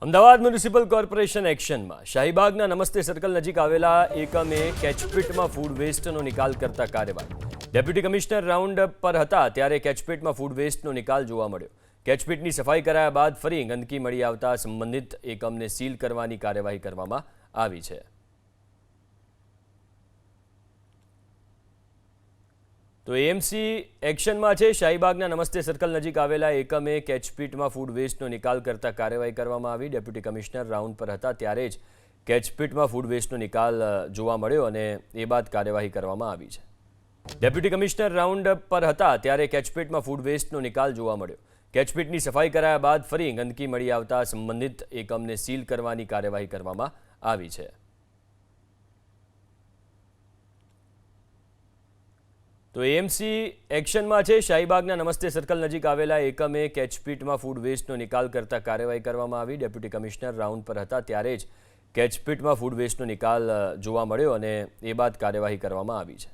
Ahmedabad municipal corporation એક્શનમાં શાહીબાગના નમસ્તે circle નજીક આવેલા એકમે કેચપીટમાં ફૂડ વેસ્ટનો નિકાલ કરતા કાર્યવાહી. ડેપ્યુટી કમિશનર રાઉન્ડ પર હતા ત્યારે કેચપીટમાં ફૂડ વેસ્ટનો નિકાલ જોવા મળ્યો. કેચપીટની સફાઈ કરાયા બાદ ફરી ગંદકી મળી આવતા સંબંધિત એકમને સીલ કરવાની કાર્યવાહી કરવામાં આવી છે. તો એએમસી એક્શનમાં છે. શાહીબાગના નમસ્તે સર્કલ નજીક આવેલા એકમે કેચપીટમાં ફૂડ વેસ્ટનો નિકાલ કરતા કાર્યવાહી કરવામાં આવી. ડેપ્યુટી કમિશનર રાઉન્ડ પર હતા ત્યારે જ કેચપીટમાં ફૂડ વેસ્ટનો નિકાલ જોવા મળ્યો અને એ બાદ કાર્યવાહી કરવામાં આવી છે. ડેપ્યુટી કમિશનર રાઉન્ડ પર હતા ત્યારે કેચપીટમાં ફૂડ વેસ્ટનો નિકાલ જોવા મળ્યો. કેચપીટની સફાઈ કરાયા બાદ ફરી ગંદકી મળી આવતા સંબંધિત એકમને સીલ કરવાની કાર્યવાહી કરવામાં આવી છે. તો એએમસી એક્શનમાં છે. શાહીબાગના નમસ્તે સર્કલ નજીક આવેલા એકમે કેચપીટમાં ફૂડ વેસ્ટનો નિકાલ કરતા કાર્યવાહી કરવામાં આવી. ડેપ્યુટી કમિશનર રાઉન્ડ પર હતા ત્યારે જ કેચપીટમાં ફૂડ વેસ્ટનો નિકાલ જોવા મળ્યો અને એ બાદ કાર્યવાહી કરવામાં આવી છે.